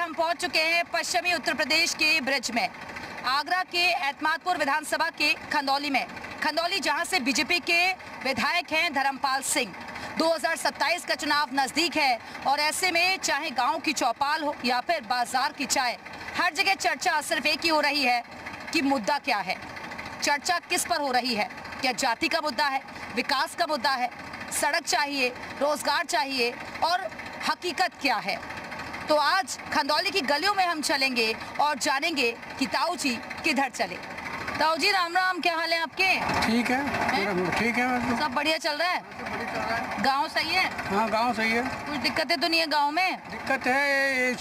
हम पहुंच चुके हैं पश्चिमी उत्तर प्रदेश के ब्रिज में, आगरा के एतमादपुर विधानसभा के खंदौली में। खंदौली जहां से बीजेपी के विधायक हैं धर्मपाल सिंह। 2027 का चुनाव नजदीक है और ऐसे में चाहे गांव की चौपाल हो या फिर बाजार की चाय, हर जगह चर्चा सिर्फ एक ही हो रही है कि मुद्दा क्या है। चर्चा किस पर हो रही है? क्या जाति का मुद्दा है, विकास का मुद्दा है, सड़क चाहिए, रोजगार चाहिए और हकीकत क्या है? तो आज खंदौली की गलियों में हम चलेंगे और जानेंगे कि ताऊ जी किधर चले। ताऊ जी राम राम, क्या हाल है आपके? ठीक है, ठीक है, सब बढ़िया चल रहा है? गांव सही है? हाँ गांव सही है। कुछ दिक्कतें तो नहीं है गांव में? दिक्कत है,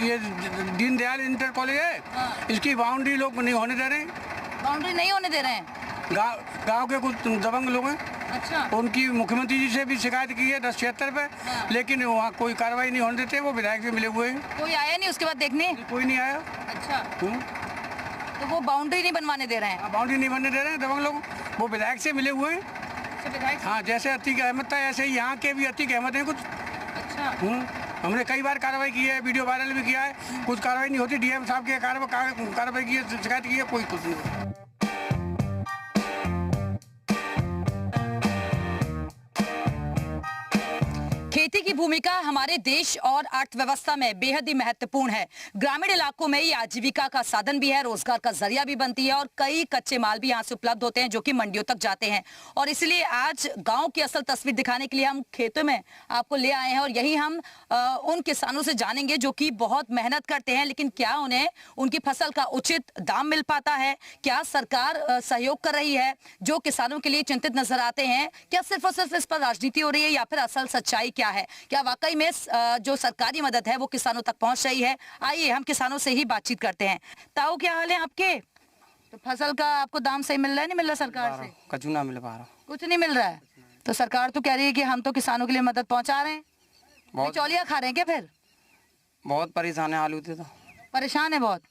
ये दीनदयाल इंटर कॉलेज है। हाँ। इसकी बाउंड्री लोग नहीं होने दे रहे हैं। बाउंड्री नहीं होने दे रहे हैं? गांव के कुछ दबंग लोग हैं। अच्छा। उनकी मुख्यमंत्री जी से भी शिकायत की है 1076 पे। हाँ। लेकिन वहाँ कोई कार्रवाई नहीं होने देते। वो विधायक से मिले हुए हैं। कोई आया नहीं उसके बाद देखने? कोई नहीं आया। अच्छा, तो वो बाउंड्री नहीं बनवाने दे रहे हैं? बाउंड्री नहीं बनने दे रहे हैं दबंग लोग। वो विधायक से मिले हुए हैं। अच्छा, विधायक? हाँ, जैसे अतीक अहमद था ऐसे ही यहाँ के भी अतीक अहमद हैं कुछ। अच्छा। हमने कई बार कार्रवाई की है, वीडियो वायरल भी किया है, कुछ कार्रवाई नहीं होती। डीएम साहब की कार्रवाई की है, शिकायत की है, कोई कुछ नहीं। खेती की भूमिका हमारे देश और अर्थव्यवस्था में बेहद ही महत्वपूर्ण है। ग्रामीण इलाकों में ये आजीविका का साधन भी है, रोजगार का जरिया भी बनती है और कई कच्चे माल भी यहाँ से उपलब्ध होते हैं जो कि मंडियों तक जाते हैं। और इसलिए आज गांव की असल तस्वीर दिखाने के लिए हम खेतों में आपको ले आए हैं और यही हम उन किसानों से जानेंगे जो कि बहुत मेहनत करते हैं, लेकिन क्या उन्हें उनकी फसल का उचित दाम मिल पाता है? क्या सरकार सहयोग कर रही है? जो किसानों के लिए चिंतित नजर आते हैं, क्या सिर्फ और सिर्फ इस पर राजनीति हो रही है या फिर असल सच्चाई क्या है? क्या वाकई में जो सरकारी मदद है वो किसानों तक पहुंच रही है? आइए हम किसानों से ही बातचीत करते हैं। ताऊ क्या हाल है आपके? तो फसल का आपको दाम सही मिल रहा है, नहीं मिल रहा सरकार से? कुछ ना मिल पा रहा। कुछ नहीं मिल रहा है? तो सरकार तो कह रही है कि हम तो किसानों के लिए मदद पहुंचा रहे हैं। बिचौलिया खा रहे हैं क्या फिर? बहुत परेशान है आलू से। तो परेशान है बहुत।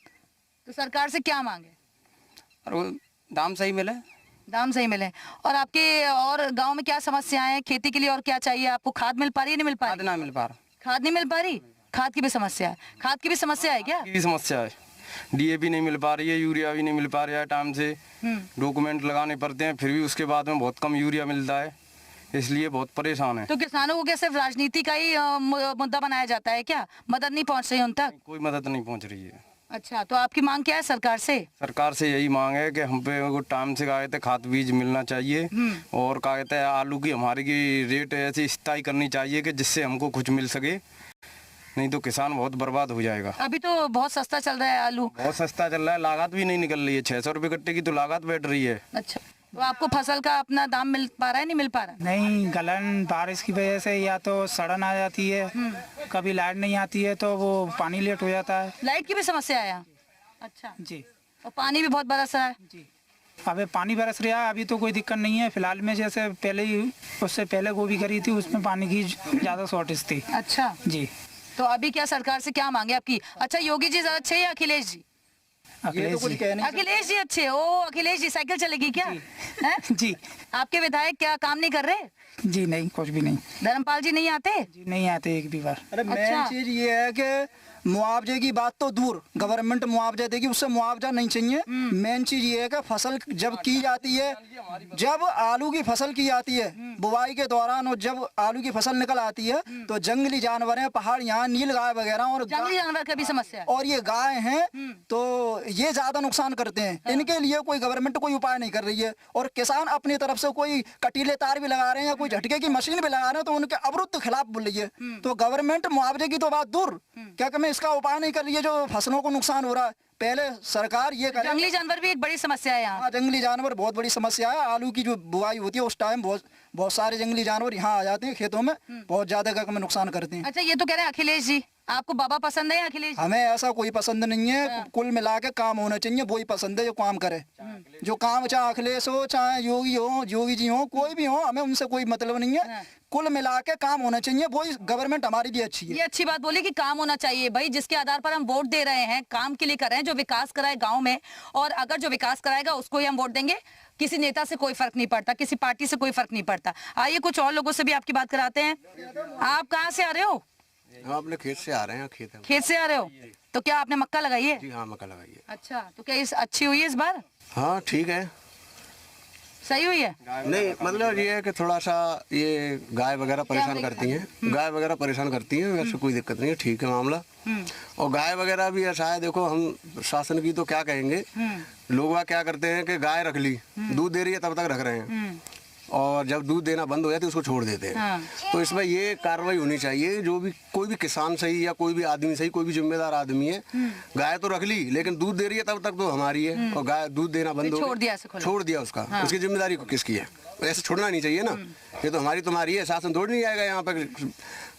तो सरकार से क्या मांगे? और दाम सही मिले। दाम सही मिले। और आपके और गांव में क्या समस्याएं हैं खेती के लिए और क्या चाहिए आपको? खाद मिल पा रही है, नहीं मिल पा रही? खाद ना मिल पा रहा। खाद नहीं मिल पा रही? खाद की भी समस्या है? खाद की भी समस्या है क्या? की समस्या है। डीएपी नहीं मिल पा रही है, यूरिया भी नहीं मिल पा रहा है टाइम से। डॉक्यूमेंट लगाने पड़ते हैं, फिर भी उसके बाद में बहुत कम यूरिया मिलता है, इसलिए बहुत परेशान है। तो किसानों को क्या सिर्फ राजनीति का ही मुद्दा बनाया जाता है क्या? मदद नहीं पहुंच रही उन तक? कोई मदद नहीं पहुंच रही है। अच्छा, तो आपकी मांग क्या है सरकार से? सरकार से यही मांग है कि हम पे वो टाइम से क्या कहते खाद बीज मिलना चाहिए और क्या कहते हैं आलू की हमारी की रेट ऐसी स्थायी करनी चाहिए कि जिससे हमको कुछ मिल सके, नहीं तो किसान बहुत बर्बाद हो जाएगा। अभी तो बहुत सस्ता चल रहा है आलू। बहुत सस्ता चल रहा है, लागत भी नहीं निकल रही है। 600 रुपये कट्टे की तो लागत बैठ रही है। अच्छा, तो आपको फसल का अपना दाम मिल पा रहा है, नहीं मिल पा रहा? नहीं, गलन बारिश की वजह से या तो सड़न आ जाती है, कभी लाइट नहीं आती है तो वो पानी लेट हो जाता है। लाइट की भी समस्या है यहाँ? अच्छा जी। और पानी भी बहुत बरस रहा है? जी, अबे पानी बरस रहा है, अभी तो कोई दिक्कत नहीं है फिलहाल में। जैसे पहले ही उससे पहले गोभी करी थी उसमें पानी की ज्यादा शॉर्टेज थी। अच्छा जी। तो अभी क्या सरकार से क्या मांगे आपकी? अच्छा, योगी जी ज्यादा अच्छे या अखिलेश जी? अखिलेश जी अच्छे। ओ अखिलेश जी, साइकिल चलेगी क्या? जी। आपके विधायक क्या काम नहीं कर रहे? जी नहीं, कुछ भी नहीं। धर्मपाल जी नहीं आते? जी नहीं आते एक भी बार। अरे मेन चीज ये है कि मुआवजे की बात तो दूर, गवर्नमेंट मुआवजा देगी, उससे मुआवजा नहीं चाहिए। मेन चीज ये है कि फसल जब की जाती है, जब आलू की फसल की जाती है बुवाई के दौरान और जब आलू की फसल निकल आती है तो जंगली जानवर हैं, पहाड़ यहाँ नील गाय वगैरह और जंगली जानवर का भी समस्या है। और ये गाय हैं तो ये ज्यादा नुकसान करते हैं। इनके लिए कोई गवर्नमेंट कोई उपाय नहीं कर रही है और किसान अपनी तरफ से कोई कटीले तार भी लगा रहे हैं या कोई झटके की मशीन भी लगा रहे हैं तो उनके अवरुद्ध खिलाफ बोल रही है। तो गवर्नमेंट मुआवजे की तो बात दूर, क्या कमें इसका उपाय नहीं कर रही है जो फसलों को नुकसान हो रहा है। पहले सरकार ये करे। जंगली जानवर भी एक बड़ी समस्या है यहाँ। हाँ, जंगली जानवर बहुत बड़ी समस्या है। आलू की जो बुआई होती है उस टाइम बहुत सारे जंगली जानवर यहाँ आ जाते हैं खेतों में, बहुत ज्यादा में नुकसान करते हैं। अच्छा, ये तो कह रहे हैं अखिलेश जी, आपको बाबा पसंद है या अखिलेश? हमें ऐसा कोई पसंद नहीं है। कुल मिला के काम होना चाहिए, वही पसंद है जो काम करे। जो काम चाहे अखिलेश हो चाहे योगी जी हो, कोई भी हो, हमें उनसे कोई मतलब नहीं है। कुल मिला के काम होना चाहिए, वही गवर्नमेंट हमारी लिए अच्छी है। ये अच्छी बात बोली कि काम होना चाहिए भाई, जिसके आधार पर हम वोट दे रहे हैं, काम के लिए कर रहे हैं, जो विकास कराए गांव में। और अगर जो विकास कराएगा उसको ही हम वोट देंगे। किसी नेता से कोई फर्क नहीं पड़ता, किसी पार्टी से कोई फर्क नहीं पड़ता। आइए कुछ और लोगों से भी आपकी बात कराते हैं। आप कहाँ से आ रहे हो? हम अपने खेत से आ रहे हैं, खेत है। खेत से आ रहे हो? तो क्या आपने मक्का लगाई है? जी हाँ, मक्का लगाई है। अच्छा, तो क्या इस अच्छी हुई है इस बार? हाँ ठीक है। सही हुई है? नहीं मतलब ये है कि थोड़ा सा ये गाय वगैरह परेशान करती हैं, गाय वगैरह परेशान करती हैं, वैसे कोई दिक्कत नहीं है, ठीक है मामला। और गाय वगैरह भी ऐसा है, देखो हम शासन की तो क्या कहेंगे, लोग क्या करते हैं कि गाय रख ली, दूध दे रही है तब तक रख रहे हैं, और जब दूध देना बंद हो जाती है उसको छोड़ देते हैं। तो इसमें ये कार्रवाई होनी चाहिए, जो भी कोई भी किसान सही या कोई भी आदमी सही, कोई भी जिम्मेदार आदमी है, गाय तो रख ली लेकिन दूध दे रही है तब तक तो हमारी है, और गाय दूध देना बंद हो छोड़ दिया उसका, उसकी जिम्मेदारी किसकी है? ऐसे छोड़ना नहीं चाहिए ना, ये तो हमारी तुम्हारी है, शासन थोड़ी नहीं आएगा यहाँ पे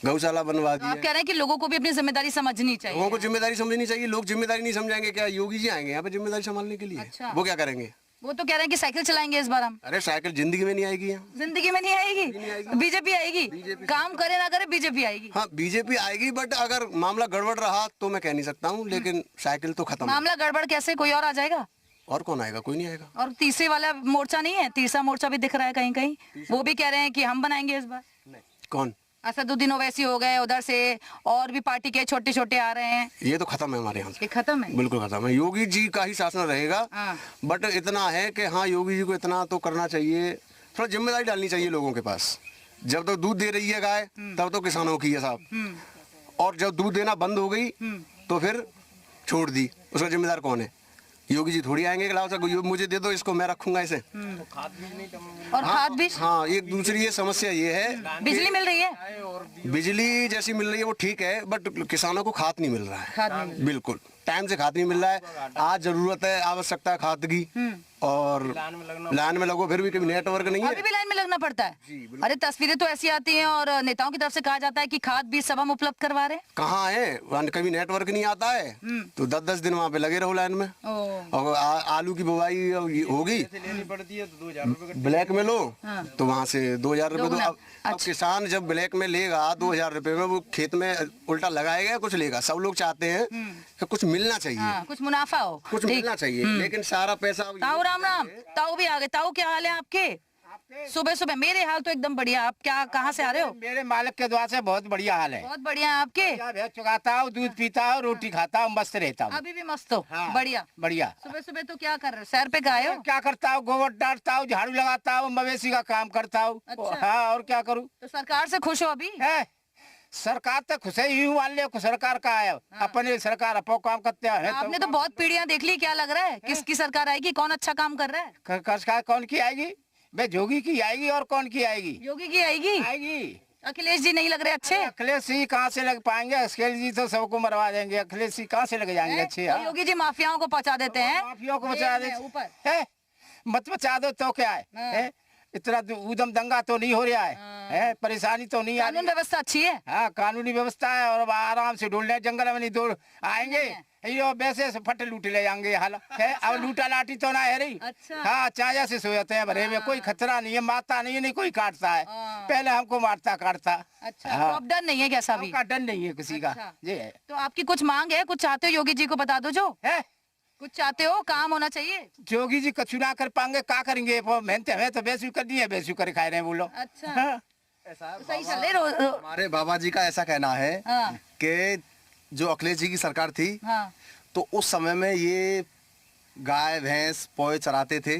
गौशाला बनवा दी। आप कह रहे हैं कि लोगों को भी अपनी जिम्मेदारी समझनी चाहिए। लोगों को जिम्मेदारी समझनी चाहिए, लोग जिम्मेदारी नहीं समझाएंगे क्या? योगी जी आएंगे यहाँ पे जिम्मेदारी संभालने के लिए। अच्छा। वो क्या करेंगे? वो तो कह रहे हैं कि साइकिल चलाएंगे इस बार हम। अरे साइकिल जिंदगी में नहीं आएगी यहाँ। जिंदगी में नहीं आएगी? बीजेपी आएगी? काम करे ना करे बीजेपी आएगी। हाँ बीजेपी आएगी, बट अगर मामला गड़बड़ रहा तो मैं कह नहीं सकता हूँ, लेकिन साइकिल तो खत्म। मामला गड़बड़ कैसे? कोई और आ जाएगा? और कौन आएगा? कोई नहीं आएगा। और तीसरे वाला मोर्चा नहीं है? तीसरा मोर्चा भी दिख रहा है कहीं कहीं, वो भी कह रहे हैं कि हम बनाएंगे इस बार। कौन? असदुद्दीन ओवैसी हो गए उधर से, और भी पार्टी के छोटे छोटे आ रहे हैं। ये तो खत्म है हमारे यहाँ से। ये खत्म है? बिल्कुल खत्म है, योगी जी का ही शासन रहेगा। हाँ। बट इतना है कि हाँ योगी जी को इतना तो करना चाहिए, थोड़ा जिम्मेदारी डालनी चाहिए लोगों के पास। जब तक दूध दे रही है गाय तब तो किसानों की है साहब, और जब दूध देना बंद हो गई तो फिर छोड़ दी, उसका जिम्मेदार कौन है? योगी जी थोड़ी आएंगे कि लाओ सर मुझे दे दो, इसको मैं रखूंगा इसे। और खाद बीज? हाँ एक दूसरी ये समस्या ये है, बिजली मिल रही है? बिजली जैसी मिल रही है वो ठीक है, बट किसानों को खाद नहीं मिल रहा है। खाद नहीं मिल बिल्कुल टाइम से खाद नहीं मिल रहा है। आज जरूरत है, आवश्यकता है खाद की, और लाइन में लगो फिर भी कभी नेटवर्क नहीं है। अभी भी लाइन में लगना पड़ता है? अरे तस्वीरें तो ऐसी आती हैं और नेताओं की तरफ से कहा जाता है कि खाद बीज सब हम उपलब्ध करवा रहे हैं। कहाँ है? कभी नेटवर्क नहीं आता है तो 10-10 दिन वहाँ पे लगे रहो लाइन में। और आलू की बुवाई होगी ब्लैक में लो तो वहाँ से 2000 रुपए दो। अब किसान जब ब्लैक में लेगा 2000 रुपए में, वो खेत में उल्टा लगाएगा कुछ लेगा। सब लोग चाहते हैं कि कुछ मिलना चाहिए, कुछ मुनाफा हो, कुछ मिलना चाहिए, लेकिन सारा पैसा। ताऊ राम राम। ताऊ भी आ गए। ताऊ क्या हाल है आपके? सुबह सुबह मेरे हाल तो एकदम बढ़िया। आप क्या कहाँ से आ रहे हो? मेरे मालिक के द्वार से बहुत बढ़िया हाल है। बहुत बढ़िया है आपके? भैंस चुगाता हूँ, दूध पीता हूँ, रोटी खाता हूँ, मस्त रहता हूँ। अभी भी मस्त हो? हाँ, बढ़िया बढ़िया। सुबह सुबह तो क्या कर रहे हो? सैर पे गए हो? क्या करता हूँ? गोबर डालता हूँ, झाड़ू लगाता हूँ, मवेशी का काम करता हूँ। अच्छा। हाँ और क्या करूँ? तो सरकार से खुश हो अभी? है सरकार तो खुश ही हूँ, मान लिया सरकार का है। अपने सरकार अपो काम करते हैं। आपने तो बहुत पीढ़ियां देख ली, क्या लग रहा है किसकी सरकार आएगी? कौन अच्छा काम कर रहा है? सरकार कौन की आएगी? भाई जोगी की आएगी, और कौन की आएगी? योगी की आएगी? आएगी। अखिलेश जी नहीं लग रहे अच्छे? अखिलेश जी कहाँ से लग पाएंगे? अखिलेश जी तो सबको मरवा देंगे, अखिलेश जी कहाँ से लग जाएंगे अच्छे? तो योगी जी माफियाओं को पहुंचा देते हैं। माफियाओं को बचा दे ऊपर है, मत बचा दो तो क्या है? इतना उदम दंगा तो नहीं हो रहा है, परेशानी तो नहीं आ रही। कानून व्यवस्था अच्छी है? हाँ कानूनी व्यवस्था है, और आराम से ढूंढने जंगल में नहीं दौड़ आएंगे, ये वैसे से फट लूट ले जाएंगे। हाल है अब लूटा लाठी तो ना है रही। अच्छा। हाँ चाया से सोते हैं भरे में, कोई खतरा नहीं है, मारता नहीं है, नहीं कोई काटता है। पहले हमको मारता काटता। अच्छा। तो अब डर नहीं है कैसा भी? का डर नहीं है किसी का। अच्छा। ये है। तो आपकी कुछ मांग है? कुछ चाहते हो योगी जी को बता दो जो है कुछ चाहते हो, काम होना चाहिए। जोगी जी कछु ना कर पाएंगे, क्या करेंगे? मेहनत हमें तो बेसू कर दी है, बेसू कर खाए रहे हैं बोलो। अच्छा। हाँ। तो सही चल रहे हमारे बाबा जी का ऐसा कहना है हाँ। कि जो अखिलेश जी की सरकार थी हाँ। तो उस समय में ये गाय भैंस पौए चराते थे,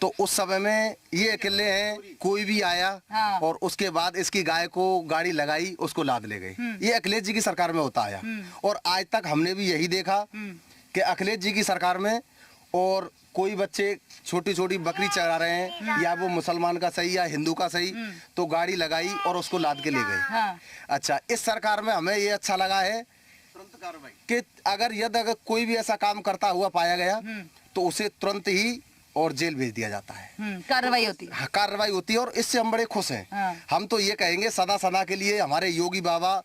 तो उस समय में ये अकेले हैं, कोई भी आया हाँ। और उसके बाद इसकी गाय को गाड़ी लगाई, उसको लाद ले गए। ये अखिलेश जी की सरकार में होता आया, और आज तक हमने भी यही देखा कि अखिलेश जी की सरकार में और कोई बच्चे छोटी छोटी बकरी चरा रहे हैं, या वो मुसलमान का सही या हिंदू का सही, तो गाड़ी लगाई और उसको लाद के ले गए। हाँ। अच्छा, इस सरकार में हमें ये अच्छा लगा है कि अगर यदि कोई भी ऐसा काम करता हुआ पाया गया तो उसे तुरंत ही और जेल भेज दिया जाता है, कार्रवाई होती है। हाँ, कार्रवाई होती है, और इससे हम बड़े खुश हैं। हाँ। हम तो ये कहेंगे सदा सदा के लिए हमारे योगी बाबा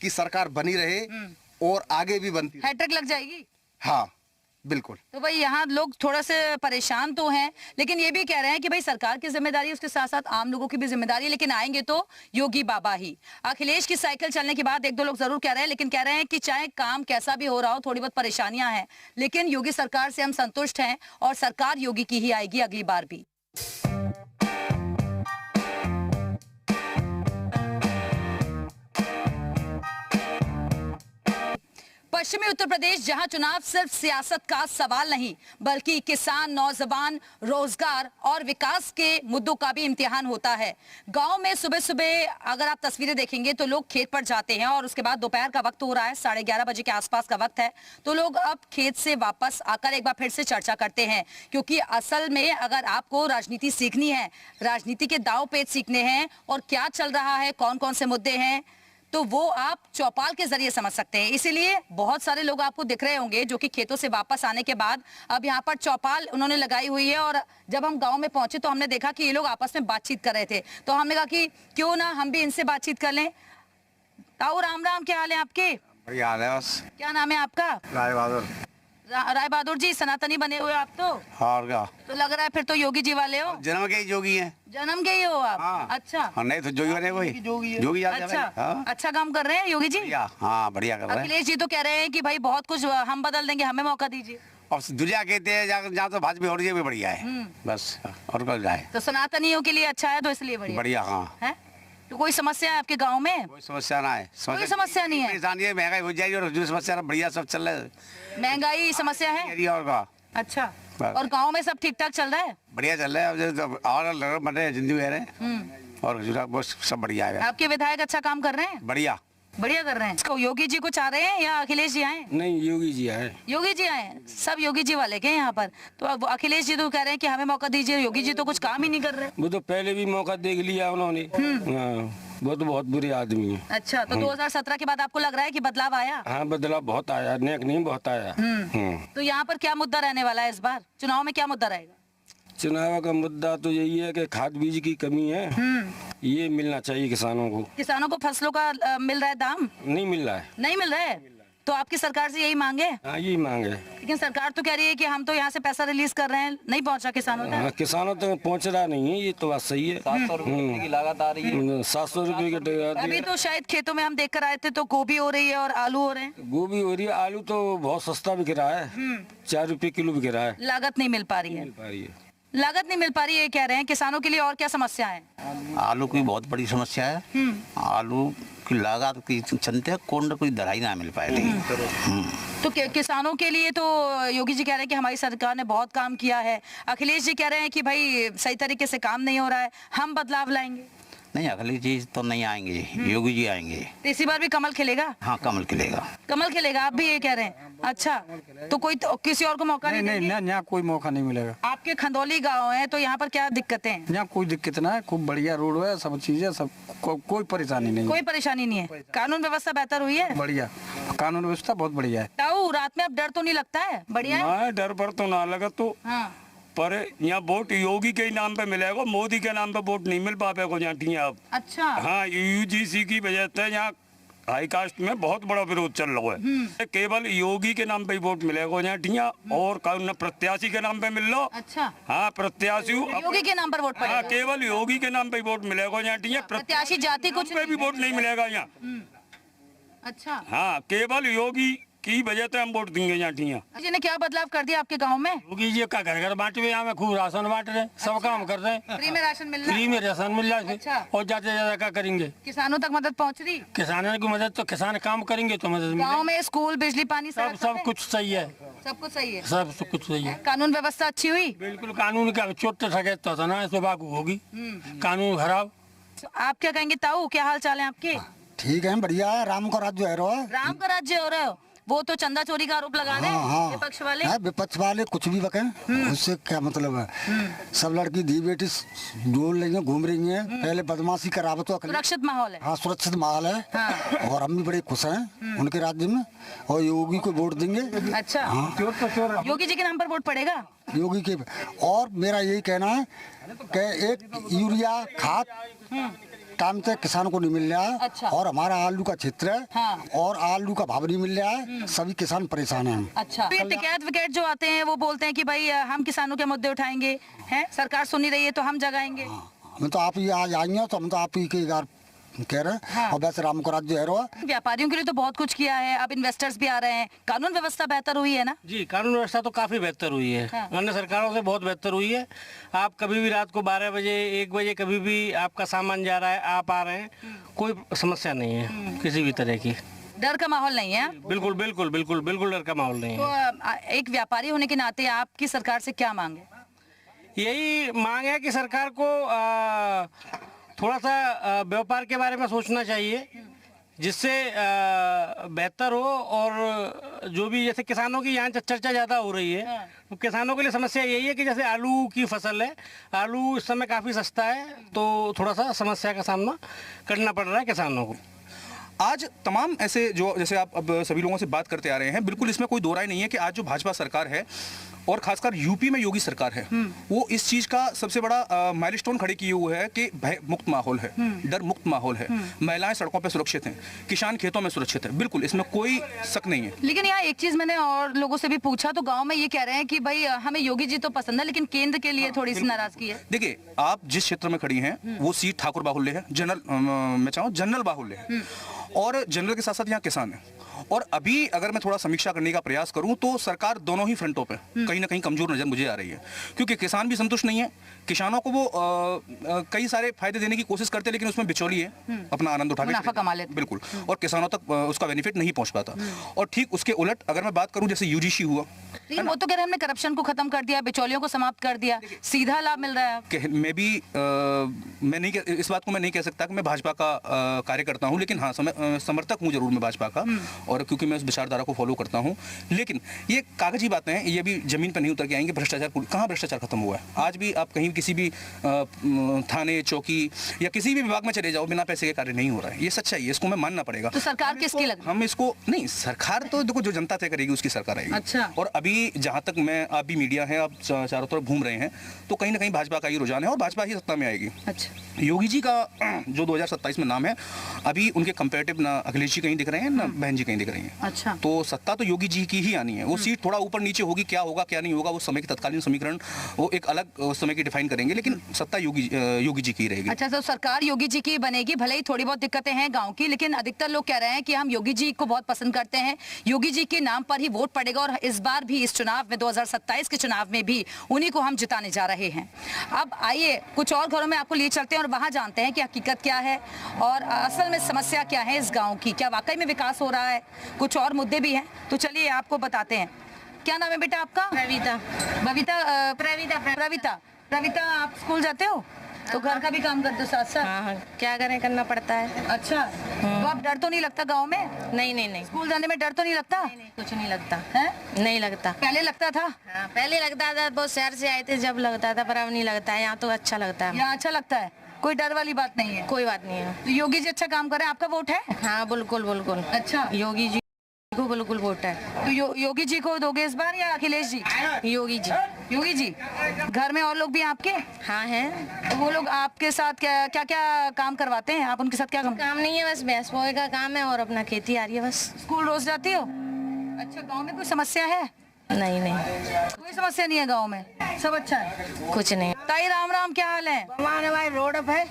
की सरकार बनी रहे और आगे भी बनती रहे। हैट्रिक लग जाएगी। हाँ बिल्कुल। तो भाई यहाँ लोग थोड़ा से परेशान तो हैं, लेकिन ये भी कह रहे हैं कि भाई सरकार की जिम्मेदारी, उसके साथ साथ आम लोगों की भी जिम्मेदारी है, लेकिन आएंगे तो योगी बाबा ही। अखिलेश की साइकिल चलने के बाद एक दो लोग जरूर कह रहे हैं, लेकिन कह रहे हैं कि चाहे काम कैसा भी हो रहा हो, थोड़ी बहुत परेशानियां हैं, लेकिन योगी सरकार से हम संतुष्ट हैं और सरकार योगी की ही आएगी अगली बार भी। पश्चिमी उत्तर प्रदेश, जहां चुनाव सिर्फ सियासत का सवाल नहीं बल्कि किसान, नौजवान, रोजगार और विकास के मुद्दों का भी इम्तिहान होता है। गांव में सुबह सुबह अगर आप तस्वीरें देखेंगे तो लोग खेत पर जाते हैं और उसके बाद दोपहर का वक्त हो रहा है, 11:30 बजे के आसपास का वक्त है, तो लोग अब खेत से वापस आकर एक बार फिर से चर्चा करते हैं। क्योंकि असल में अगर आपको राजनीति सीखनी है, राजनीति के दांव पेच सीखने हैं और क्या चल रहा है, कौन कौन से मुद्दे हैं, तो वो आप चौपाल के जरिए समझ सकते हैं। इसीलिए बहुत सारे लोग आपको दिख रहे होंगे जो कि खेतों से वापस आने के बाद अब यहाँ पर चौपाल उन्होंने लगाई हुई है। और जब हम गांव में पहुंचे तो हमने देखा कि ये लोग आपस में बातचीत कर रहे थे, तो हमने कहा कि क्यों ना हम भी इनसे बातचीत कर लें। ताऊ राम राम, क्या हाल है आपके? बढ़िया हाल है बस। क्या नाम है आपका? राय बहादुर। राय बहादुर जी, सनातनी बने हुए आप तो? और क्या, तो लग रहा है फिर तो योगी जी वाले हो। जन्म के ही जोगी हैं। जन्म के ही हो आप? हाँ। अच्छा। हाँ, नहीं तो जोगी बने कोई जोगी अच्छा, अच्छा काम कर रहे हैं योगी जी। हाँ बढ़िया कर रहे हैं। अखिलेश जी तो कह रहे हैं कि भाई बहुत कुछ हम बदल देंगे, हमें मौका दीजिए। और दुनिया कहते हैं जहाँ तो भाजपा हो रही है भी बढ़िया है बस, और कोई जाए तो सनातनियों के लिए अच्छा है, तो इसलिए बढ़िया बढ़िया। हाँ, है। तो कोई समस्या है आपके गांव में? कोई समस्या ना है। कोई समस्या नहीं है। परेशानी है, महंगाई हो जाएगी और जो समस्या ना बढ़िया सब चल रहा है। महंगाई समस्या है? और का अच्छा। बस। और गांव में सब ठीक ठाक चल रहा है? बढ़िया चल रहा है। अब और बन रहे जिंदगी रह रहे और बस सब बढ़िया है। आपके विधायक अच्छा काम कर रहे हैं? बढ़िया बढ़िया कर रहे हैं। तो योगी जी को चाह रहे हैं या अखिलेश जी आए? नहीं, योगी जी आए। योगी जी आए, सब योगी जी वाले के यहाँ पर। तो अब अखिलेश जी तो कह रहे हैं कि हमें मौका दीजिए, योगी जी तो कुछ काम ही नहीं कर रहे। वो तो पहले भी मौका देख लिया उन्होंने। हाँ, वो तो बहुत बुरे आदमी है। अच्छा, तो 2017 के बाद आपको लग रहा है कि बदलाव आया? हाँ, बदलाव बहुत आया, नेक नहीं बहुत आया। तो यहाँ पर क्या मुद्दा रहने वाला है इस बार चुनाव में? क्या मुद्दा रहेगा? चुनाव का मुद्दा तो यही है कि खाद बीज की कमी है, ये मिलना चाहिए किसानों को। किसानों को फसलों का मिल रहा है दाम? नहीं मिल रहा है। नहीं मिल रहा है, तो आपकी सरकार से यही मांगे? हाँ, यही मांग है। लेकिन सरकार तो कह रही है कि हम तो यहाँ से पैसा रिलीज कर रहे हैं, नहीं पहुँचा किसानों तक। हाँ, किसानों तक पहुँच रहा नहीं है, ये तो बात सही है। 700 रुपए की लागत आ रही है। 700 रुपये की लागत अभी तो शायद खेतों में हम देख कर आए थे तो गोभी हो रही है और आलू हो रहे हैं। गोभी हो रही है, आलू तो बहुत सस्ता बिक रहा है, 4 रुपए किलो बिक रहा है। लागत नहीं मिल पा रही है। लागत नहीं मिल पा रही है, कह रहे हैं किसानों के लिए। और क्या समस्या है? आलू की बहुत बड़ी समस्या है। आलू की लागत की चिंता कौन कोई दराई ना मिल पाए। तो किसानों के लिए तो योगी जी कह रहे हैं कि हमारी सरकार ने बहुत काम किया है। अखिलेश जी कह रहे हैं कि भाई सही तरीके से काम नहीं हो रहा है, हम बदलाव लाएंगे। नहीं, अगली चीज तो नहीं आएंगे, योगी जी आएंगे। तो इसी बार भी कमल खिलेगा? हाँ, कमल खिलेगा। कमल खिलेगा, आप भी ये कह रहे हैं? अच्छा, तो कोई तो किसी और को मौका नहीं देंगे? नहीं, यहाँ कोई मौका नहीं मिलेगा। आपके खंदौली गांव है तो यहाँ पर क्या दिक्कतें हैं? यहाँ कोई दिक्कत ना है, खूब बढ़िया रोड है, सब चीजें, सब कोई परेशानी नहीं। कोई परेशानी नहीं है। कानून व्यवस्था बेहतर हुई है? बढ़िया, कानून व्यवस्था बहुत बढ़िया है। ताऊ, रात में अब डर तो नहीं लगता है? बढ़िया है। डर पर तो ना लगा तो, पर यहाँ वोट योगी के नाम पे मिलेगा, मोदी के नाम पे वोट नहीं मिल पाएगा यहाँ। अब अच्छा। हाँ, यूजीसी की वजह से यहाँ हाई कास्ट में बहुत बड़ा विरोध चल रहा है। केवल योगी के नाम पे ही वोट मिलेगा यहाँ, और न प्रत्याशी के नाम पे मिल लो। अच्छा। हाँ, प्रत्याशी योगी के नाम पर वोट हाँ, पड़ेगा? केवल योगी के नाम पे ही वोट मिलेगा यहाँ। प्रत्याशी जाति कुछ पे भी वोट नहीं मिलेगा यहाँ। अच्छा। हाँ, केवल योगी की वजह से हम वोट देंगे यहाँ। जी ने क्या बदलाव कर दिया आपके गांव में? योगी जी का घर घर बांटे हुए, यहाँ खूब राशन बांट रहे, सब काम कर रहे हैं। फ्री में राशन मिल रहा है? फ्री में राशन मिल रहा है। अच्छा। और ज्यादा ज्यादा क्या करेंगे? किसानों तक मदद पहुंच रही? किसानों की मदद तो किसान काम करेंगे तो मदद गांव मिलेगी। में स्कूल, बिजली, पानी, सब सब कुछ सही है। सब कुछ सही है। सब कुछ सही है। कानून व्यवस्था अच्छी हुई? बिल्कुल, कानून का चोट ठगेत तो था ना, इस लागू होगी। कानून खराब। आप क्या कहेंगे ताऊ, क्या हाल चाल है आपके? ठीक है, बढ़िया है, राम का राज्य है। राम का राज्य हो रहे हो? वो तो चंदा चोरी का आरोप लगा रहे हैं विपक्ष वाले। विपक्ष वाले कुछ भी बके, उससे क्या मतलब है? सब लड़की दी बेटी डोल रही है, घूम रही है, पहले बदमाशी का रावत। सुरक्षित माहौल है। हाँ, सुरक्षित माहौल है। और हम भी बड़े खुश हैं उनके राज्य में, और योगी को वोट देंगे। अच्छा। योगी जी के नाम पर वोट पड़ेगा? योगी के। और मेरा यही कहना है कि एक यूरिया खाद टाइम से किसान को नहीं मिल रहा है। अच्छा। और हमारा आलू का क्षेत्र है। हाँ। और आलू का भाव नहीं मिल रहा है, सभी किसान परेशान हैं। अच्छा। ये टिकैत विकेट जो आते हैं वो बोलते हैं कि भाई हम किसानों के मुद्दे उठाएंगे, हैं सरकार सुन नहीं रही है तो हम जगाएंगे। हम तो आप ये आज आएंगे तो हम तो आप ही के यार कह रहे हैं। हाँ। और वैसे राम को राज्य है। व्यापारियों के लिए तो बहुत कुछ किया है, अब इन्वेस्टर्स भी आ रहे हैं। कानून व्यवस्था बेहतर हुई है ना? जी, कानून व्यवस्था तो काफी बेहतर हुई है। हाँ। अन्य सरकारों से बहुत बेहतर हुई है। आप कभी भी रात को 12 बजे 1 बजे कभी भी आपका सामान जा रहा है, आप आ रहे हैं, कोई समस्या नहीं है किसी भी तरह की। डर का माहौल नहीं है। बिल्कुल बिल्कुल बिल्कुल बिल्कुल डर का माहौल नहीं तो है। एक व्यापारी होने के नाते आपकी सरकार से क्या मांग है? यही मांग है कि सरकार को थोड़ा सा व्यापार के बारे में सोचना चाहिए, जिससे बेहतर हो। और जो भी जैसे किसानों की यहाँ चर्चा ज़्यादा हो रही है, तो किसानों के लिए समस्या यही है कि जैसे आलू की फसल है, आलू इस समय काफ़ी सस्ता है, तो थोड़ा सा समस्या का सामना करना पड़ रहा है किसानों को। आज तमाम ऐसे जो जैसे आप अब सभी लोगों से बात करते आ रहे हैं, बिल्कुल इसमें कोई दो राय नहीं है कि आज जो भाजपा सरकार है और खासकर यूपी में योगी सरकार है, वो इस चीज का सबसे बड़ा माइलस्टोन खड़े किए हुए है कि भय मुक्त माहौल है, डर मुक्त माहौल है, महिलाएं सड़कों पर सुरक्षित हैं, किसान खेतों में सुरक्षित है, बिल्कुल इसमें कोई शक नहीं है। लेकिन यहाँ एक चीज मैंने और लोगों से भी पूछा तो गांव में ये कह रहे हैं कि भाई हमें योगी जी तो पसंद है, लेकिन केंद्र के लिए थोड़ी सी नाराजगी है। देखिए, आप जिस क्षेत्र में खड़ी हैं वो सीट ठाकुर बाहुल्य है, मैं चाहूँ जनरल बाहुल्य है, और जनरल के साथ साथ यहाँ किसान है। और अभी अगर मैं थोड़ा समीक्षा करने का प्रयास करूं तो सरकार दोनों ही फ्रंटों पे कहीं ना कहीं कमजोर नजर मुझे आ रही है, क्योंकि किसान भी संतुष्ट नहीं है। किसानों को वो कई सारे फायदे देने की कोशिश करते हैं, लेकिन उसमें बिचौलिए अपना आनंद उठा मुनाफा कमा लेते, बिल्कुल, और किसानों तक उसका बेनिफिट नहीं पहुंच पाता। और ठीक उसके उलट अगर मैं बात करूं, जैसे यूजीसी हुआ, लेकिन वो तो कह रहे हैं हमने करप्शन को खत्म कर दिया, बिचौलियों को समाप्त कर दिया, सीधा लाभ मिल रहा है। मैं भी मैं नहीं इस बात को मैं नहीं कह सकता कि मैं भाजपा का कार्यकर्ता हूं, लेकिन हाँ समर्थक हूं जरूर मैं भाजपा का, और क्योंकि मैं उस विचारधारा को फॉलो करता हूं। लेकिन ये कागजी बातें हैं, ये भी जमीन पर नहीं उतर के आएंगे। भ्रष्टाचार कहाँ भ्रष्टाचार खत्म हुआ है? आज भी आप कहीं किसी भी थाने चौकी या किसी भी विभाग में चले जाओ, बिना पैसे के कार्य नहीं हो रहा है। ये सच्चाई है, इसको मैं मानना पड़ेगा। तो सरकार किसकी लग रही है? हम इसको नहीं, सरकार तो देखो जो जनता तय करेगी उसकी सरकार आएगी। अच्छा। और अभी जहां तक आप भी मीडिया है, आप चारों तरफ घूम रहे हैं, तो कहीं ना कहीं भाजपा का ही रुझान है और भाजपा ही सत्ता में आएगी। अच्छा। योगी जी का जो 2027 में नाम है, अभी उनके कंपेरेटिव ना अखिलेश जी कहीं दिख रहे हैं ना बहन जी कहीं दिख रही हैं। अच्छा। तो सत्ता तो योगी जी की ही आनी है। वो सीट थोड़ा ऊपर नीचे होगी, क्या होगा क्या नहीं होगा वो समय के तत्कालीन समीकरण वो एक अलग समय की डिफाइन करेंगे, लेकिन सत्ता योगी जी की रहेगी। अच्छा, तो सरकार योगी जी की बनेगी, भले ही थोड़ी बहुत दिक्कतें हैं गांव की, लेकिन अधिकतर लोग कह रहे हैं कि हम योगी जी को बहुत पसंद करते हैं, योगी जी के नाम पर ही वोट पड़ेगा और इस बार भी इस चुनाव में 2027 के चुनाव में भी उन्हीं को हम जिताने जा रहे हैं। अब आइए कुछ और घरों में आपको लिए चलते हैं और वहां जानते हैं कि हकीकत क्या है और असल में समस्या क्या है इस गाँव की, क्या वाकई में विकास हो रहा है, कुछ और मुद्दे भी हैं। तो चलिए आपको बताते हैं। क्या नाम है बेटा आपका? प्रवीता, आप स्कूल जाते हो तो घर का भी काम करते हो साथ साथ? हाँ, क्या करें, करना पड़ता है। अच्छा, तो आप डर तो नहीं लगता गांव में? नहीं, स्कूल जाने में डर तो नहीं लगता? नहीं, कुछ नहीं लगता है? नहीं लगता। पहले लगता था? हाँ, पहले लगता था, बहुत शहर से आए थे जब लगता था, पर अब नहीं लगता है। यहाँ तो अच्छा लगता है। यहाँ अच्छा लगता है, कोई डर वाली बात नहीं है? कोई बात नहीं है। तो योगी जी अच्छा काम कर रहे हैं, आपका वोट है? हाँ, बिल्कुल। अच्छा, योगी जी को बिल्कुल वोट है। तो योगी जी को दोगे इस बार या अखिलेश जी? योगी जी। घर में और लोग भी आपके? हाँ हैं। तो वो लोग आपके साथ क्या क्या काम करवाते हैं? आप उनके साथ क्या काम नहीं है, बस भैंस बोए का काम है और अपना खेती आ रही है बस। स्कूल रोज जाती हो? अच्छा, गांव में कोई समस्या है? नहीं, कोई समस्या नहीं है गांव में, सब अच्छा है, कुछ नहीं। ताई राम, क्या हाल है? हमारे भाई रोड पे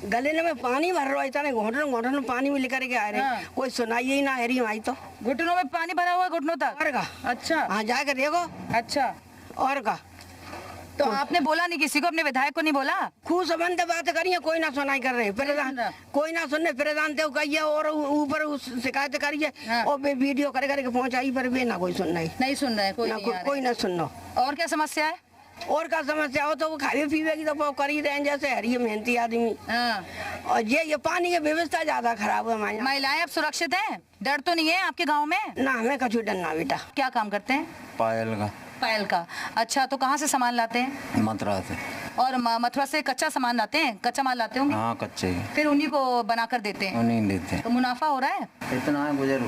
गले में पानी भर रहा है, इतना घुटनों में पानी भी लेकर के आ रहे हैं। कोई सुनाई ही ना है रही भाई। तो घुटनों में पानी भरा हुआ है, घुटनों तक? और का? अच्छा, हाँ, जाकर देखो। अच्छा, और का? तो आपने बोला नहीं किसी को, अपने विधायक को नहीं बोला? खूब संबंध बात करिए, कोई ना सुनाई कर रहे, कोई ना सुनने, प्रधान तो कहिए और ऊपर शिकायत करिए और वीडियो करके पहुंचाई, पर भी ना कोई सुन रहा है, कोई ना सुनना। और क्या समस्या है? और का समस्या हो तो वो खावे पीवे की तो वो कर ही रहे हैं, जैसे हरी मेहनती आदमी। और ये पानी की व्यवस्था ज्यादा खराब है हमारे। महिलाएं अब सुरक्षित हैं, डर तो नहीं है आपके गांव में? ना, हमें कछु डर ना बेटा। क्या काम करते हैं? पायल का। अच्छा, तो कहाँ से सामान लाते हैं? मथुरा से। और मथुरा से कच्चा सामान लाते हैं? कच्चा माल लाते होंगे? हाँ, कच्चे ही। फिर उन्हीं को बना कर देते हैं? नहीं देते। तो मुनाफा हो रहा है? इतना गुजर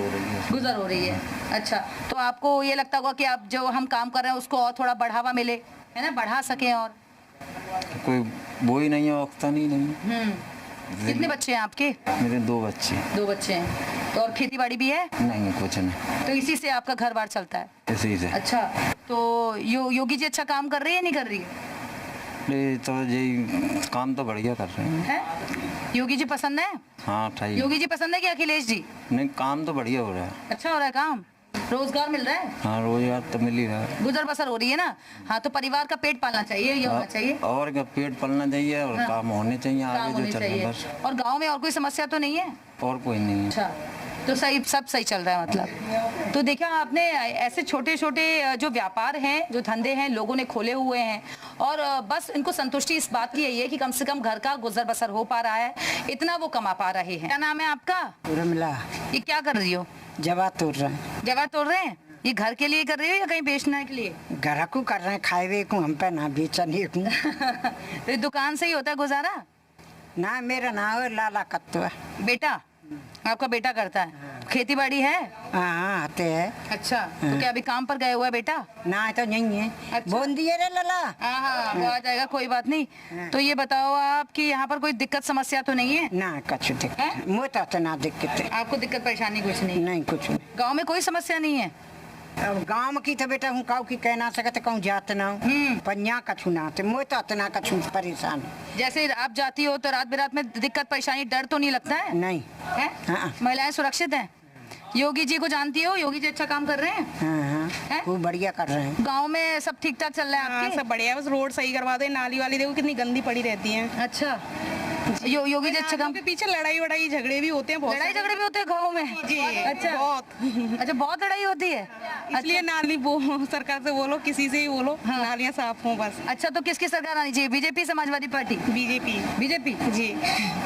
हो रही है। अच्छा, तो आपको ये लगता होगा कि आप जो हम काम कर रहे हैं उसको और थोड़ा बढ़ावा मिले, है ना, बढ़ा सके? और कोई वो ही नहीं है, वक्ता नहीं। कितने बच्चे हैं आपके? मेरे 2 बच्चे। 2 बच्चे हैं। तो और खेती बाड़ी भी है? नहीं, कुछ नहीं। तो इसी से आपका घर बार चलता है? इसी से। अच्छा, तो योगी जी अच्छा काम कर रही है नहीं कर रही है? तो यही काम तो बढ़िया कर रहे हैं। योगी जी पसंद है? हाँ, योगी जी पसंद है कि अखिलेश जी? नहीं, काम तो बढ़िया हो रहा है। अच्छा हो रहा है काम? रोजगार मिल रहा है? हाँ, रोजगार तो मिल ही रहा है। गुजर बसर हो रही है ना? हाँ, तो परिवार का पेट पालना चाहिए, ये होना चाहिए। और क्या, पेट पालना चाहिए और काम होने चाहिए आगे जो चल रहा है बस। और गांव में और कोई समस्या तो नहीं है? और कोई नहीं है। अच्छा, तो सही, सब सही चल रहा है मतलब। तो देखा आपने, ऐसे छोटे छोटे जो व्यापार हैं, जो धंधे हैं, लोगों ने खोले हुए हैं और बस इनको संतुष्टि इस बात की यही है कि कम से कम घर का गुजर बसर हो पा रहा है, इतना वो कमा पा रहे हैं। क्या नाम है आपका? रमला। ये क्या कर रही हो? जवा तोड़ रहे हैं। जवा तोड़ रहे हैं? ये घर के लिए कर रही हो या कहीं बेचने के लिए? घर को कर रहे हैं, खाए को हम पे ना बेचने को। तो ये दुकान से ही होता है गुजारा? ना मेरा नाम है लाला कत्तवा। बेटा? आपका बेटा करता है? खेती बाड़ी है? हाँ आते हैं। अच्छा, तो क्या अभी काम पर गए हुआ है बेटा? ना तो नहीं है। अच्छा। बोल दिए रे लाला। हाँ, वो आ जाएगा, कोई बात नहीं। तो ये बताओ आप कि यहाँ पर कोई दिक्कत समस्या तो नहीं है? ना कुछ दिक्कत, मुझे तो ना दिक्कत है। आपको दिक्कत परेशानी कुछ नहीं? नहीं कुछ नहीं। गाँव में कोई समस्या नहीं है? अब गांव की तो बेटा हूँ काऊ की कहना सकते कहूँ जात ना हूँ पर यहाँ कछु ना आते, मुझे तो इतना कछु परेशान। जैसे आप जाती हो तो रात बिरात में दिक्कत परेशानी डर तो नहीं लगता है? नहीं है? हाँ। महिलाएं सुरक्षित हैं? योगी जी को जानती हो? योगी जी अच्छा काम कर रहे हैं? हाँ खूब बढ़िया कर रहे हैं। गांव में सब ठीक ठाक चल रहा है आपके? सब बढ़िया है, बस रोड सही करवा दे। नाली वाली देखो कितनी गंदी पड़ी रहती है। अच्छा, योगी जी अच्छा काम के पीछे लड़ाई वड़ाई झगड़े भी होते हैं, बहुत लड़ाई झगड़े भी होते हैं गाँव में? जी अच्छा, बहुत। अच्छा, बहुत लड़ाई होती है? इसलिए नाली सरकार से बोलो, किसी से ही बोलो, नालियाँ साफ हों बस। अच्छा, तो किसकी सरकार आनी चाहिए? BJP, Samajwadi party? BJP. BJP ji.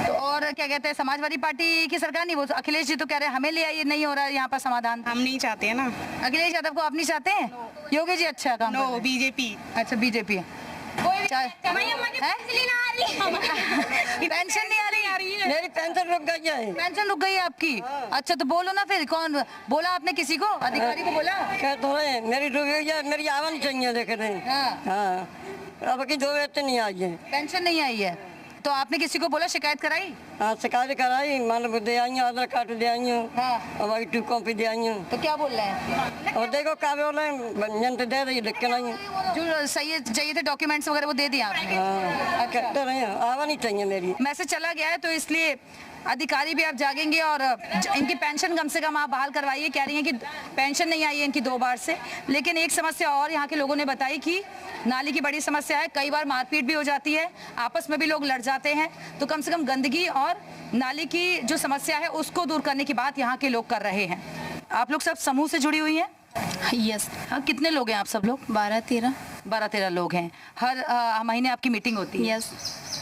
तो और क्या कहते हैं, समाजवादी पार्टी की सरकार नहीं? वो अखिलेश जी तो कह रहे हैं हमें ले आइए, नहीं हो रहा है यहाँ पर समाधान। हम नहीं चाहते हैं ना। अखिलेश यादव को आप नहीं चाहते हैं? योगी जी अच्छा काम? No, BJP. अच्छा, बीजेपी है। पेंशन नहीं आ रही है? मेरी पेंशन रुक गई है। पेंशन रुक गई है आपकी? अच्छा, तो बोलो ना फिर, कौन बोला आपने? किसी को, अधिकारी को बोला? क्या तो है, मेरी रुक गई है, मेरी आवन चाहिए देख रहे हैं। हाँ अब की 2 वेतन नहीं आई है, पेंशन नहीं आई है। तो आपने किसी को बोला, शिकायत कराई? हाँ शिकायत कराई, मतलब दे आई हूँ, आधार कार्ड दे आई हूँ। हाँ। और वही 2 कॉपी दे आई हूँ। तो क्या बोल रहे हैं? और देखो क्या बोल रहे हैं, व्यंजन तो दे रही, लिख के नहीं। जो सही चाहिए थे डॉक्यूमेंट्स वगैरह वो दे दिया आपने? हाँ कहते रहे, आवा नहीं चाहिए मेरी। मैसेज चला गया है, तो इसलिए अधिकारी भी आप जागेंगे और इनकी पेंशन कम से कम आप बहाल करवाइए। कह रही हैं कि पेंशन नहीं आई है इनकी 2 बार से। लेकिन एक समस्या और यहाँ के लोगों ने बताई कि नाली की बड़ी समस्या है, कई बार मारपीट भी हो जाती है, आपस में भी लोग लड़ जाते हैं। तो कम से कम गंदगी और नाली की जो समस्या है उसको दूर करने की बात यहाँ के लोग कर रहे हैं। आप लोग सब समूह से जुड़ी हुई हैं? यस। हाँ, कितने लोग हैं आप सब लोग? 12-13 लोग हैं। हर महीने आपकी मीटिंग होती है? यस।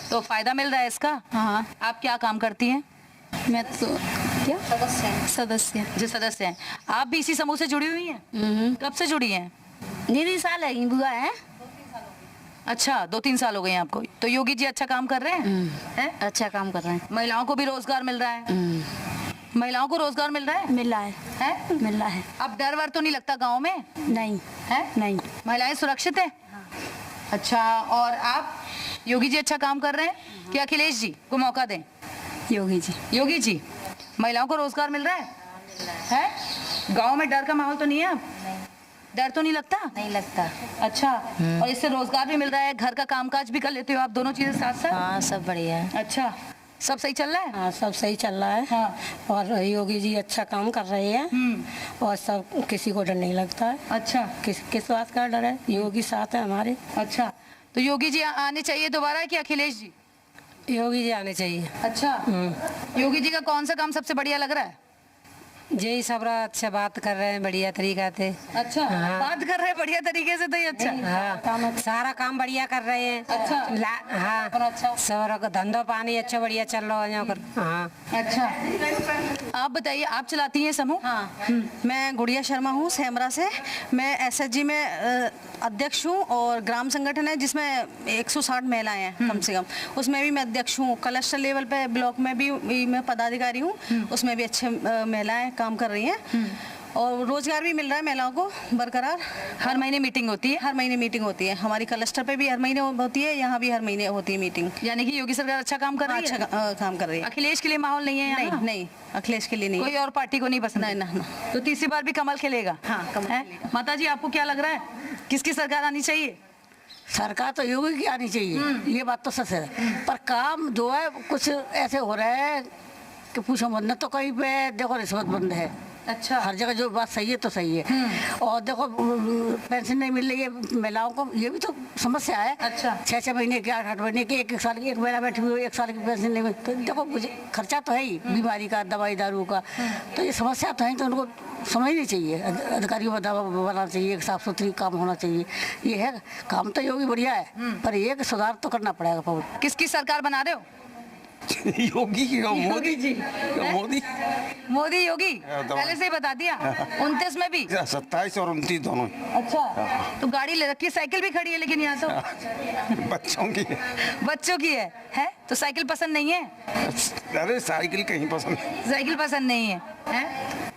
तो फायदा मिल रहा है इसका? हाँ। आप क्या काम करती हैं? मैं तो क्या सदस्य जो सदस्य हैं, आप भी इसी समूह से जुड़ी हुई हैं? कब से जुड़ी हैं? मेरी साल है बुआ है। अच्छा, 2-3 साल हो गए हैं आपको। तो योगी जी अच्छा काम कर रहे हैं? अच्छा काम कर रहे हैं। महिलाओं को भी रोजगार मिल रहा है? महिलाओं को रोजगार मिल रहा है? मिल रहा है? मिल रहा है। अब डर वर तो नहीं लगता गाँव में? नहीं है? नहीं। महिलाएं सुरक्षित है? अच्छा, और आप? योगी जी अच्छा काम कर रहे हैं कि अखिलेश जी को मौका दें? योगी जी। योगी जी, महिलाओं को रोजगार मिल रहा है? है? गांव में डर का माहौल तो नहीं है? अब डर तो नहीं लगता? नहीं लगता। अच्छा, और इससे रोजगार भी मिल रहा है, घर का कामकाज भी कर लेते हो आप, दोनों चीजें साथ साथ? हाँ सब बढ़िया है। अच्छा, सब सही चल रहा है? हाँ सब सही चल रहा है। हाँ। और योगी जी अच्छा काम कर रहे हैं और सब किसी को डर नहीं लगता है। अच्छा, किस बात का डर है, योगी साथ है हमारे। अच्छा, तो योगी जी आने चाहिए दोबारा कि अखिलेश जी? योगी जी आने चाहिए। अच्छा, योगी जी का कौन सा काम सबसे बढ़िया लग रहा है? यही सब अच्छा बात कर रहे हैं बढ़िया तरीका से। अच्छा, बात कर रहे हैं बढ़िया तरीके से, तो ये अच्छा। हाँ सारा काम बढ़िया कर रहे हैं। अच्छा। हाँ अच्छा, सब धंधा पानी अच्छा बढ़िया चल रहा है यहाँ पर। हाँ। अच्छा, आप बताइए, आप चलाती हैं समूह? हाँ, मैं गुड़िया शर्मा हूँ सेमरा से। मैं एसएचजी में अध्यक्ष हूँ और ग्राम संगठन है जिसमें 160 महिलाएं हैं कम से कम, उसमें भी मैं अध्यक्ष हूँ। क्लस्टर लेवल पे ब्लॉक में भी मैं पदाधिकारी हूँ, उसमें भी अच्छे महिलाएं काम कर रही हैं और रोजगार भी मिल रहा है महिलाओं को बरकरार। हर महीने मीटिंग होती है? हर महीने मीटिंग होती है, हमारी क्लस्टर पे भी हर महीने होती है, यहाँ भी हर महीने होती है मीटिंग। यानी कि योगी सरकार अच्छा काम कर रही है? अच्छा काम कर रही है। अखिलेश के लिए माहौल नहीं है यहाँ? नहीं, अखिलेश के लिए नहीं। कोई और पार्टी को नहीं पसंद? नहीं ना। तो तीसरी बार भी कमल खेलेगा? हाँ, कमल। माता जी, आपको क्या लग रहा है, किसकी सरकार आनी चाहिए? सरकार तो योगी की आनी चाहिए, ये बात तो सच है, पर काम जो है कुछ ऐसे हो रहा है कि पूछो मत। न तो कहीं पे देखो रिश्वत बंद है, अच्छा, हर जगह जो बात सही है तो सही है। और देखो पेंशन नहीं मिल रही है महिलाओं को, ये भी तो समस्या है। अच्छा, 6-6 महीने की, 8-8 महीने की, 1 साल की, 1 महीना बैठी हुई, 1 साल की पेंशन नहीं मिल, तो देखो मुझे खर्चा तो है ही, बीमारी का, दवाई दारू का, तो ये समस्या तो है, तो उनको समझनी चाहिए, अधिकारियों को दवा बनाना चाहिए, एक साफ सुथरी काम होना चाहिए। ये है काम तो योगी बढ़िया है, पर एक सुधार तो करना पड़ेगा। किसकी सरकार बना रहे हो? योगी की, मोदी जी, मोदी मोदी योगी पहले से ही बता दिया। 29 में भी 27 और 29 दोनों। अच्छा, तो गाड़ी ले रखी है, साइकिल भी खड़ी है, लेकिन यहाँ तो बच्चों की बच्चों की है? तो साइकिल पसंद नहीं है? अरे साइकिल कहीं पसंद, साइकिल पसंद नहीं है,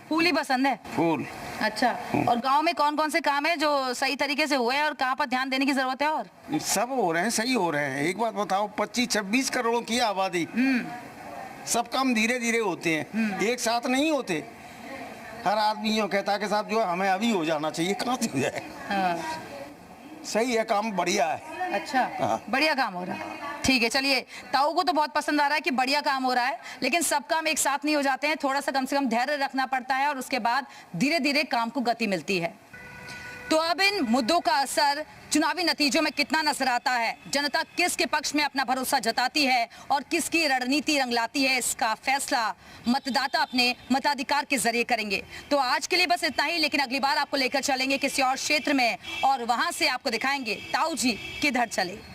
फूल ही पसंद है। फूल। अच्छा, और गांव में कौन कौन से काम है जो सही तरीके से हुए हैं और कहाँ पर ध्यान देने की जरूरत है? और सब हो रहे हैं, सही हो रहे हैं। एक बात बताओ, 25-26 करोड़ों की आबादी, सब काम धीरे धीरे होते हैं, एक साथ नहीं होते। हर आदमी यूँ कहता है कि साहब जो है हमें अभी हो जाना चाहिए, कहाँ से हो जाए। सही है, काम बढ़िया है। अच्छा, बढ़िया काम हो रहा है, ठीक है। चलिए, ताऊ को तो बहुत पसंद आ रहा है कि बढ़िया काम हो रहा है, लेकिन सब काम एक साथ नहीं हो जाते हैं, थोड़ा सा कम से कम धैर्य रखना पड़ता है और उसके बाद धीरे धीरे काम को गति मिलती है। तो अब इन मुद्दों का असर चुनावी नतीजों में कितना नजर आता है, जनता किसके पक्ष में अपना भरोसा जताती है और किसकी रणनीति रंगलाती है, इसका फैसला मतदाता अपने मताधिकार के जरिए करेंगे। तो आज के लिए बस इतना ही, लेकिन अगली बार आपको लेकर चलेंगे किसी और क्षेत्र में और वहां से आपको दिखाएंगे ताऊ जी किधर चले।